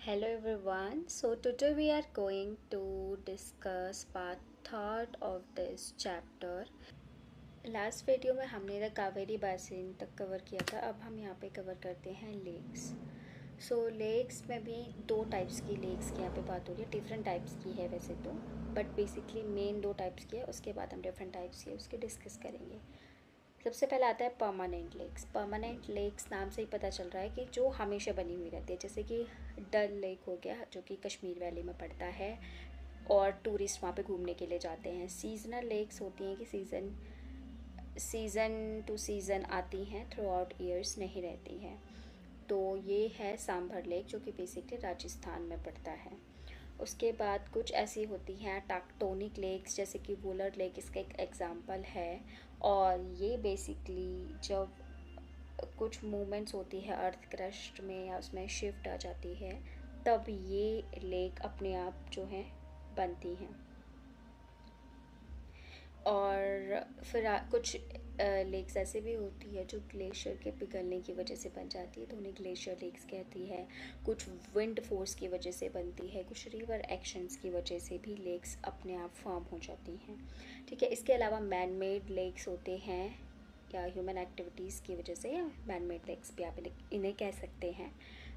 Hello everyone. So today we are going to discuss part third of this chapter. Last video में हमने the Kaveri basin तक cover किया था. अब हम यहाँ पे कवर करते हैं लेक्स. सो लेक्स में भी दो टाइप्स की लेक्स की यहाँ पे बात हो रही है. डिफरेंट टाइप्स की है वैसे तो, बट बेसिकली मेन दो टाइप्स की है. उसके बाद हम डिफरेंट टाइप्स की उसके डिस्कस करेंगे. सबसे पहले आता है परमानेंट लेक्स. परमानेंट लेक्स नाम से ही पता चल रहा है कि जो हमेशा बनी हुई रहती है, जैसे कि डल लेक हो गया जो कि कश्मीर वैली में पड़ता है और टूरिस्ट वहाँ पे घूमने के लिए जाते हैं. सीजनल लेक्स होती हैं कि सीज़न टू सीज़न आती हैं, थ्रू आउट ईयर्स नहीं रहती हैं. तो ये है सांभर लेक जो कि बेसिकली राजस्थान में पड़ता है. उसके बाद कुछ ऐसी होती हैं टैक्टोनिक लेक्स, जैसे कि वुलर लेक इसका एक एग्ज़ाम्पल है. और ये बेसिकली जब कुछ मूवमेंट्स होती है अर्थ क्रस्ट में या उसमें शिफ्ट आ जाती है, तब ये लेक अपने आप जो है बनती हैं. और फिर कुछ लेक्स ऐसे भी होती है जो ग्लेशियर के पिघलने की वजह से बन जाती है, तो उन्हें ग्लेशियर लेक्स कहती है. कुछ विंड फोर्स की वजह से बनती है, कुछ रिवर एक्शंस की वजह से भी लेक्स अपने आप फॉर्म हो जाती हैं. ठीक है. इसके अलावा मैन मेड लेक्स होते हैं या ह्यूमन एक्टिविटीज़ की वजह से, या मैन मेड लेक्स भी आप इन्हें कह सकते हैं,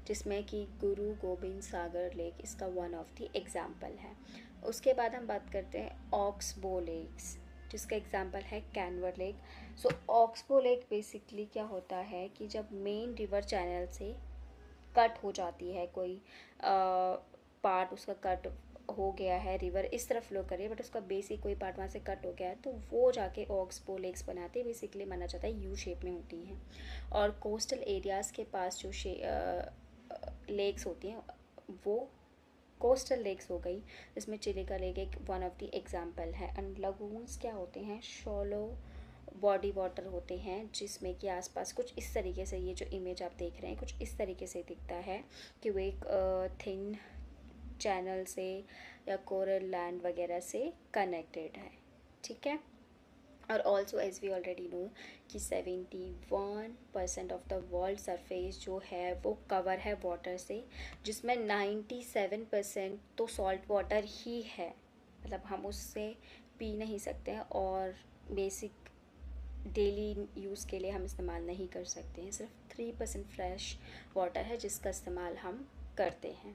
जिसमें कि गुरु गोबिंद सागर लेक इसका वन ऑफ द एग्ज़ाम्पल है. उसके बाद हम बात करते हैं ऑक्सबो लेक्स, जिसका एग्जांपल है कैनवर लेक. सो ऑक्सबो लेक बेसिकली क्या होता है कि जब मेन रिवर चैनल से कट हो जाती है, कोई पार्ट उसका कट हो गया है, रिवर इस तरफ फ्लो करिए बट उसका बेसिक कोई पार्ट वहाँ से कट हो गया है, तो वो जाके ऑक्सबो लेक्स बनाते हैं. बेसिकली माना जाता है यू शेप में होती हैं. और कोस्टल एरियाज़ के पास जो लेक्स होती हैं वो कोस्टल लेक्स हो गई, जिसमें चिली का लेक एक वन ऑफ द एग्जांपल है. एंड लगून्स क्या होते हैं, शॉलो बॉडी वाटर होते हैं, जिसमें कि आसपास कुछ इस तरीके से, ये जो इमेज आप देख रहे हैं कुछ इस तरीके से दिखता है कि वो एक थिन चैनल से या कोरल लैंड वगैरह से कनेक्टेड है. ठीक है. और also as we already know कि 71% ऑफ द वर्ल्ड सरफेस जो है वो कवर है वाटर से, जिसमें 97% तो सॉल्ट वाटर ही है. मतलब हम उससे पी नहीं सकते हैं और बेसिक डेली यूज़ के लिए हम इस्तेमाल नहीं कर सकते हैं. सिर्फ 3% फ्रेश वाटर है जिसका इस्तेमाल हम करते हैं.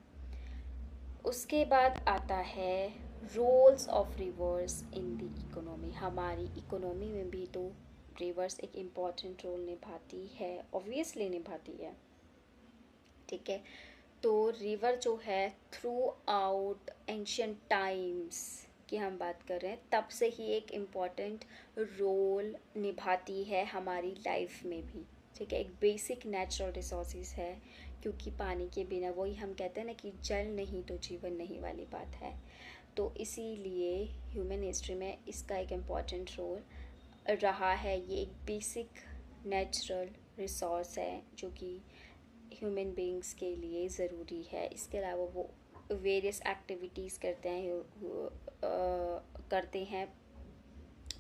उसके बाद आता है roles of rivers in the economy. हमारी इकोनॉमी में भी तो रिवर्स एक इम्पॉर्टेंट रोल निभाती है, ऑब्वियसली निभाती है. ठीक है. तो रिवर जो है थ्रू आउट एंशियंट टाइम्स की हम बात कर रहे हैं, तब से ही एक इम्पॉर्टेंट रोल निभाती है हमारी लाइफ में भी. ठीक है. एक बेसिक नेचुरल रिसोर्सेज है, क्योंकि पानी के बिना, वही हम कहते हैं ना कि जल नहीं तो जीवन नहीं वाली बात है. तो इसीलिए ह्यूमन हिस्ट्री में इसका एक इम्पॉर्टेंट रोल रहा है. ये एक बेसिक नेचुरल रिसोर्स है जो कि ह्यूमन बींग्स के लिए ज़रूरी है. इसके अलावा वो वेरियस एक्टिविटीज़ करते हैं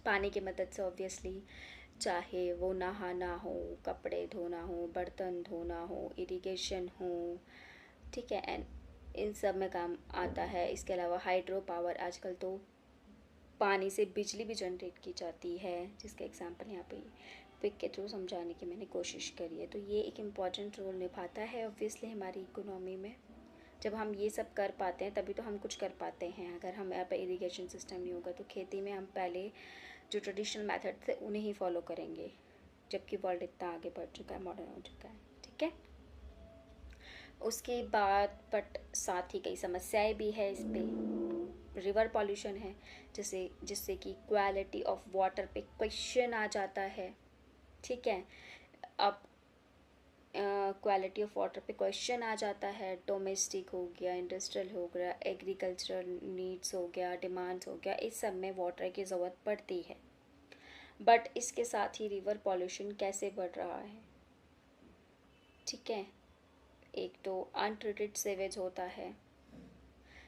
पानी की मदद से, ऑब्वियसली. चाहे वो नहाना हो, कपड़े धोना हो, बर्तन धोना हो, इरिगेशन हो. ठीक है. एंड इन सब में काम आता है. इसके अलावा हाइड्रो पावर, आजकल तो पानी से बिजली भी जनरेट की जाती है, जिसका एग्जांपल यहाँ पे पिक के थ्रू समझाने की मैंने कोशिश करी है. तो ये एक इम्पॉर्टेंट रोल निभाता है ऑब्वियसली हमारी इकोनॉमी में. जब हम ये सब कर पाते हैं तभी तो हम कुछ कर पाते हैं. अगर हम यहाँ पर इरिगेशन सिस्टम नहीं होगा तो खेती में हम पहले जो ट्रेडिशनल मेथड थे उन्हें ही फॉलो करेंगे, जबकि वर्ल्ड इतना आगे बढ़ चुका है, मॉडर्न हो चुका है. ठीक है. उसके बाद बट साथ ही कई समस्याएं भी है इस पर. रिवर पॉल्यूशन है, जिससे कि क्वालिटी ऑफ वाटर पे क्वेश्चन आ जाता है. ठीक है. अब क्वालिटी ऑफ वाटर पे क्वेश्चन आ जाता है. डोमेस्टिक हो गया, इंडस्ट्रियल हो गया, एग्रीकल्चरल नीड्स हो गया, डिमांड्स हो गया, इस सब में वाटर की ज़रूरत पड़ती है. बट इसके साथ ही रिवर पॉल्यूशन कैसे बढ़ रहा है. ठीक है. एक तो अनट्रीटेड सीवेज होता है,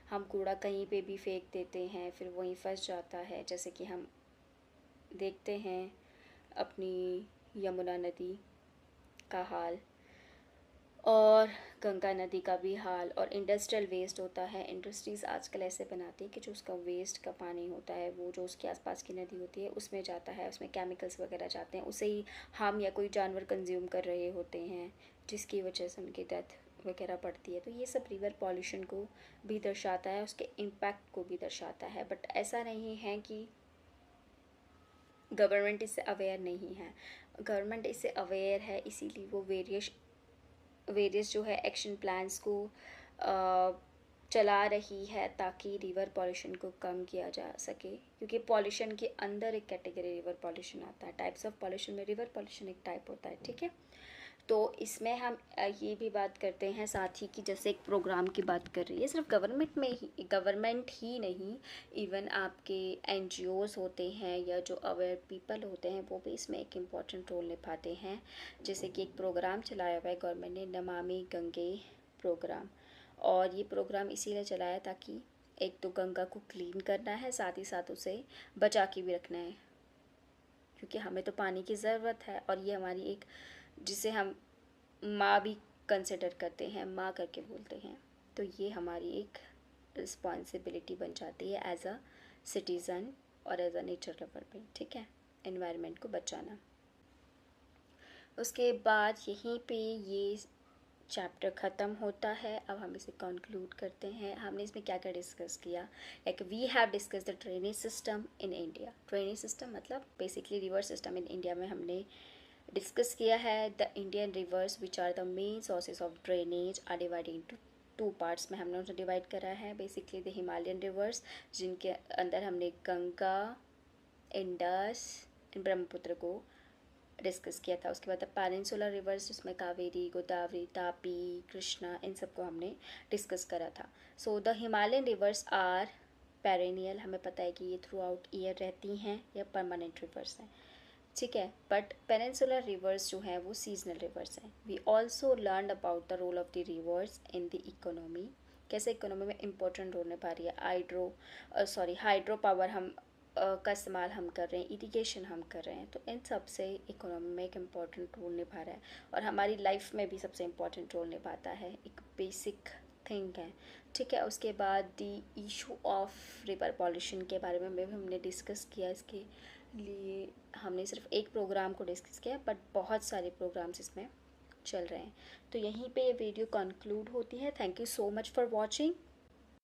हम कूड़ा कहीं पे भी फेंक देते हैं, फिर वहीं फंस जाता है. जैसे कि हम देखते हैं अपनी यमुना नदी का हाल. और गंगा नदी का भी हाल, और इंडस्ट्रियल वेस्ट होता है। इंडस्ट्रीज़ आजकल ऐसे बनाती है कि जो उसका वेस्ट का पानी होता है वो जो उसके आसपास की नदी होती है उसमें जाता है, उसमें केमिकल्स वगैरह जाते हैं, उसे ही हम या कोई जानवर कंज्यूम कर रहे होते हैं, जिसकी वजह से उनकी डेथ वगैरह पड़ती है। तो ये सब रिवर पॉल्यूशन को भी दर्शाता है, उसके इम्पैक्ट को भी दर्शाता है। बट ऐसा नहीं है कि गवर्नमेंट इससे अवेयर नहीं है, गवर्नमेंट इससे अवेयर है, इसीलिए वो वेरियस जो है एक्शन प्लान्स को चला रही है ताकि रिवर पॉल्यूशन को कम किया जा सके। क्योंकि पॉल्यूशन के अंदर एक कैटेगरी रिवर पॉल्यूशन आता है, टाइप्स ऑफ पॉल्यूशन में रिवर पॉल्यूशन एक टाइप होता है, ठीक है। तो इसमें हम ये भी बात करते हैं साथ ही कि जैसे एक प्रोग्राम की बात कर रही है, सिर्फ गवर्नमेंट ही नहीं, इवन आपके एनजीओज़ होते हैं या जो अवेयर पीपल होते हैं वो भी इसमें एक इम्पॉर्टेंट रोल निभाते हैं। जैसे कि एक प्रोग्राम चलाया हुआ है गवर्नमेंट ने, नमामि गंगे प्रोग्राम, और ये प्रोग्राम इसीलिए चलाया ताकि एक तो गंगा को क्लीन करना है, साथ ही साथ उसे बचा के भी रखना है, क्योंकि हमें तो पानी की ज़रूरत है, और ये हमारी एक, जिसे हम माँ भी कंसिडर करते हैं, माँ करके बोलते हैं, तो ये हमारी एक रिस्पॉन्सिबिलिटी बन जाती है एज अ सिटीज़न और एज अ नेचर लवर भी, ठीक है, एनवायरनमेंट को बचाना। उसके बाद यहीं पे ये चैप्टर ख़त्म होता है। अब हम इसे कंक्लूड करते हैं। हमने इसमें क्या क्या डिस्कस किया, like we have discuss the drainage system in India. Drainage system मतलब basically river system in India में हमने डिस्कस किया है। The Indian rivers which are the main sources of drainage are divided into two parts में हमने उसे divide करा है। बेसिकली द हिमालयन रिवर्स, जिनके अंदर हमने गंगा, इंडस एंड ब्रह्मपुत्र को डिस्कस किया था। उसके बाद पेनिनसुलर रिवर्स, जिसमें कावेरी, गोदावरी, तापी, कृष्णा, इन सबको हमने डिस्कस करा था। So the Himalayan rivers are perennial, हमें पता है कि ये थ्रू आउट ईयर रहती हैं या परमानेंट रिवर्स हैं, ठीक है। बट पेनिनसुलर रिवर्स जो हैं वो सीजनल रिवर्स हैं। We also learn about the role of the rivers in the economy, कैसे इकोनॉमी में इम्पोर्टेंट रोल निभा रही है। हाइड्रो पावर हम का इस्तेमाल हम कर रहे हैं, इरिगेशन हम कर रहे हैं, तो इन सब से इकोनॉमी में एक इम्पॉर्टेंट रोल निभा रहा है, और हमारी लाइफ में भी सबसे इम्पॉर्टेंट रोल निभाता है, एक बेसिक थिंग है, ठीक है। उसके बाद दी इशू ऑफ रिवर पॉल्यूशन के बारे में भी हमने डिस्कस किया। इसके लिए हमने सिर्फ एक प्रोग्राम को डिस्कस किया, बट बहुत सारे प्रोग्राम्स इसमें चल रहे हैं। तो यहीं पे ये वीडियो कंक्लूड होती है। Thank you so much for watching.